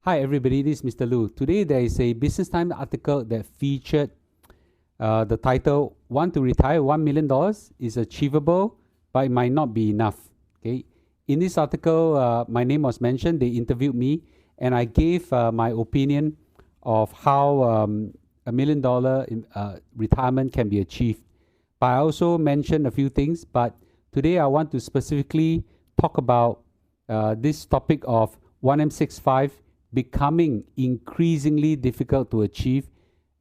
Hi everybody, this is Mr. Lu. Today there is a Business Times article that featured the title, "Want to retire $1 million is achievable, but it might not be enough." Okay. In this article, my name was mentioned, they interviewed me, and I gave my opinion of how $1 million retirement can be achieved. But I also mentioned a few things, but today I want to specifically talk about this topic of 1M65 becoming increasingly difficult to achieve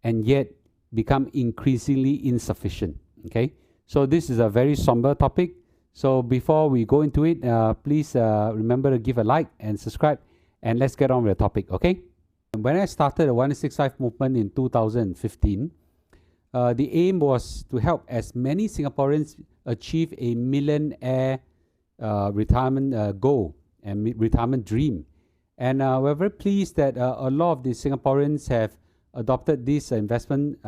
and yet become increasingly insufficient. Okay, so this is a very somber topic. So before we go into it, please remember to give a like and subscribe, and let's get on with the topic. Okay, when I started the 1M65 movement in 2015, the aim was to help as many Singaporeans achieve a millionaire retirement goal and retirement dream. And we're very pleased that a lot of the Singaporeans have adopted this investment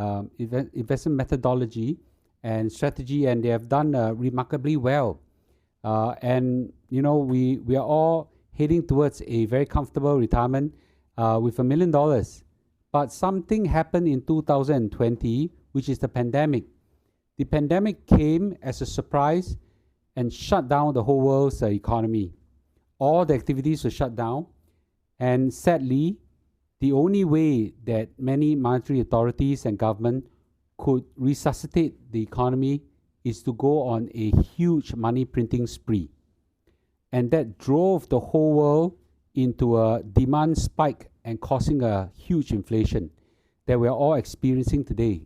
methodology and strategy, and they have done remarkably well. And you know, we are all heading towards a very comfortable retirement with $1 million. But something happened in 2020, which is the pandemic. The pandemic came as a surprise and shut down the whole world's economy. All the activities were shut down. And sadly, the only way that many monetary authorities and government could resuscitate the economy is to go on a huge money printing spree. And that drove the whole world into a demand spike and causing a huge inflation that we're all experiencing today.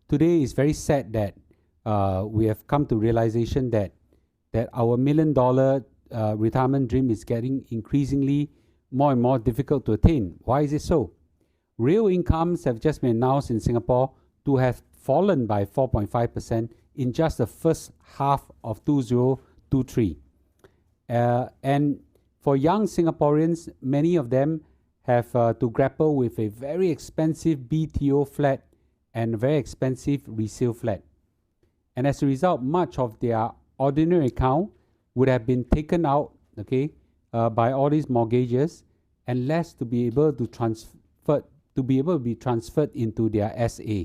Today is very sad that we have come to realization that our $1 million retirement dream is getting increasingly more and more difficult to attain. Why is it so? Real incomes have just been announced in Singapore to have fallen by 4.5% in just the first half of 2023. And for young Singaporeans, many of them have to grapple with a very expensive BTO flat and a very expensive resale flat. And as a result, much of their ordinary account would have been taken out, okay, by all these mortgages, and less to be able to be transferred into their SA.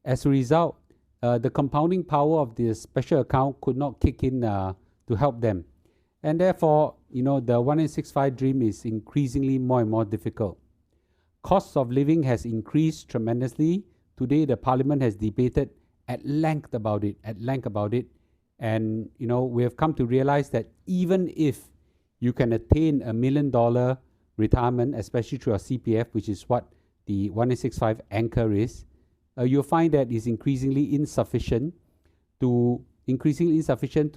As a result, the compounding power of the special account could not kick in to help them, and therefore, you know, the 1M65 dream is increasingly more and more difficult. Cost of living has increased tremendously. Today, the Parliament has debated at length about it. And you know, we have come to realize that even if you can attain $1 million retirement, especially through our CPF, which is what the 1M65 anchor is, you'll find that it's increasingly insufficient to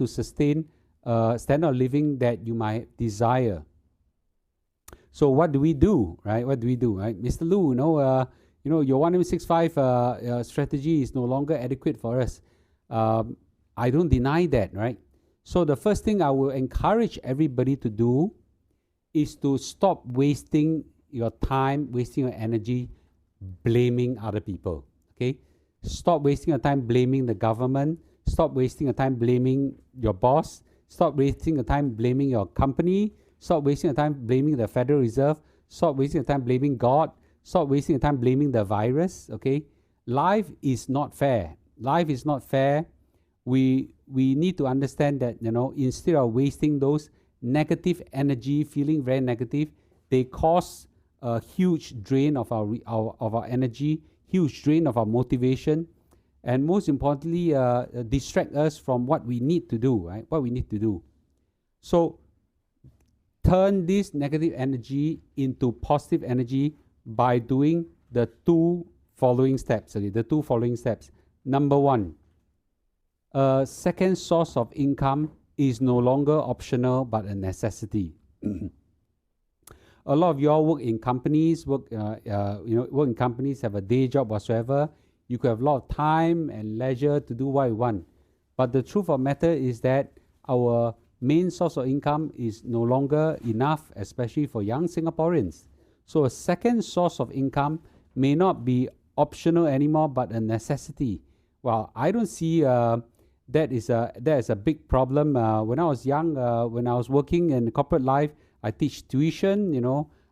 sustain standard of living that you might desire. So what do we do, right? Mr. Lu, your 1M65 strategy is no longer adequate for us. I don't deny that, right? So the first thing I will encourage everybody to do is to stop wasting your time, wasting your energy, blaming other people, okay? Stop wasting your time blaming the government. Stop wasting your time blaming your boss. Stop wasting your time blaming your company. Stop wasting your time blaming the Federal Reserve. Stop wasting your time blaming God. Stop wasting your time blaming the virus, okay? Life is not fair. Life is not fair. We need to understand that, you know, instead of wasting those negative energy, feeling very negative, they cause a huge drain of our energy, huge drain of our motivation, and most importantly, distract us from what we need to do, right? What we need to do. So turn this negative energy into positive energy by doing the two following steps. Okay, the two following steps. Number one, a second source of income is no longer optional but a necessity. A lot of you all work in companies, work in companies, have a day job whatsoever. You could have a lot of time and leisure to do what you want. But the truth of the matter is that our main source of income is no longer enough, especially for young Singaporeans. So a second source of income may not be optional anymore but a necessity. Well, I don't see that is a big problem. When I was young, when I was working in corporate life, I teach tuition,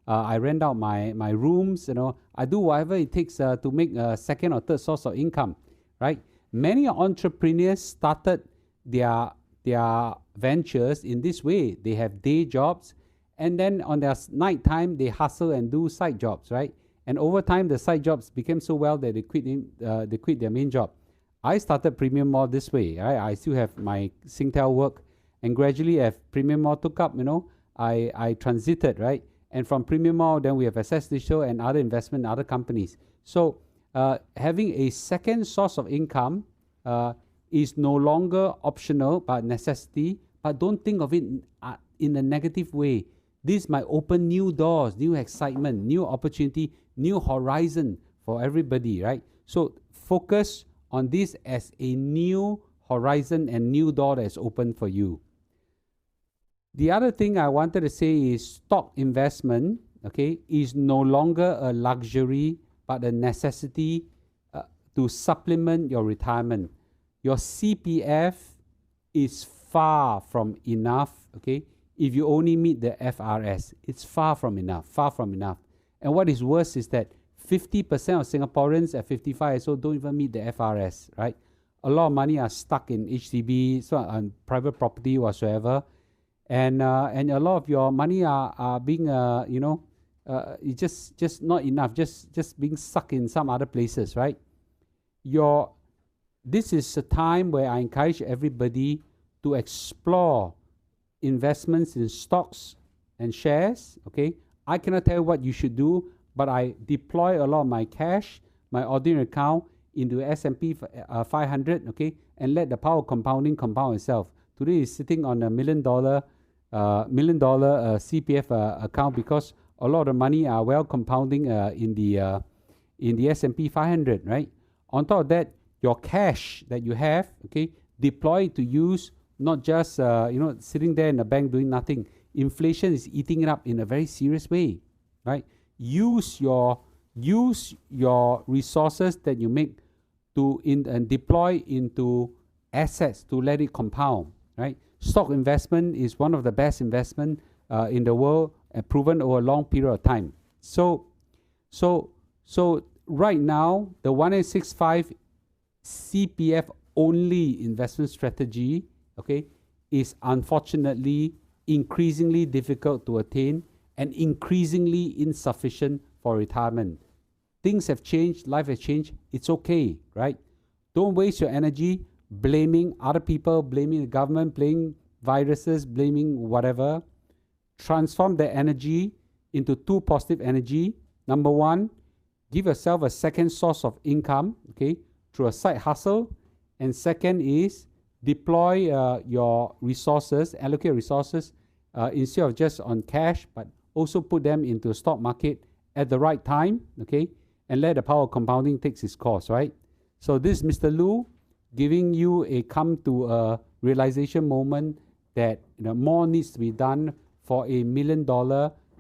I rent out my rooms, I do whatever it takes to make a second or third source of income, right? Many entrepreneurs started their ventures in this way. They have day jobs, and then on their night time, they hustle and do side jobs, right? And over time, the side jobs became so well that they quit their main job. I started Premium Mall this way, right? I still have my Singtel work, and gradually as Premium Mall took up, I transited, right? And from Premium Mall, then we have Access Digital and other investment, other companies. So having a second source of income is no longer optional but necessity. But don't think of it in a negative way. This might open new doors, new excitement, new opportunity, new horizon for everybody, right? So focus on this as a new horizon and new door that is open for you. The other thing I wanted to say is stock investment, okay, is no longer a luxury but a necessity to supplement your retirement. Your CPF is far from enough, okay, if you only meet the FRS. It's far from enough, far from enough. And what is worse is that 50% of Singaporeans at 55 years old don't even meet the FRS, right? A lot of money are stuck in HDB, so on private property whatsoever. And a lot of your money are being, it's just not enough, just being stuck in some other places, right? This is a time where I encourage everybody to explore investments in stocks and shares, okay? I cannot tell you what you should do, but I deploy a lot of my cash, my ordinary account, into S&P 500, okay? And let the power of compounding compound itself. Today it's sitting on $1 million CPF account because a lot of the money are well compounding in the S&P 500, right? On top of that, your cash that you have, okay, deploy it to use, not just sitting there in the bank doing nothing. Inflation is eating it up in a very serious way, right? Use your resources that you make and deploy into assets to let it compound, right? Stock investment is one of the best investment in the world, proven over a long period of time. So right now, the 1865 CPF only investment strategy, okay, is unfortunately increasingly difficult to attain and increasingly insufficient for retirement. Things have changed, life has changed, it's okay, right? Don't waste your energy blaming other people, blaming the government, blaming viruses, blaming whatever. Transform the energy into two positive energy. Number one, give yourself a second source of income, okay, through a side hustle. And second is deploy your resources, allocate resources instead of just on cash, but also put them into the stock market at the right time, okay, and let the power of compounding take its course, right? So this is Mr. Lu giving you a come to a realization moment that more needs to be done for a $1 million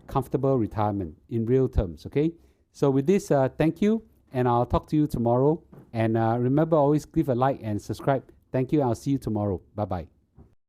comfortable retirement in real terms, okay? So with this, thank you, and I'll talk to you tomorrow. And remember, always give a like and subscribe. Thank you, I'll see you tomorrow. Bye-bye.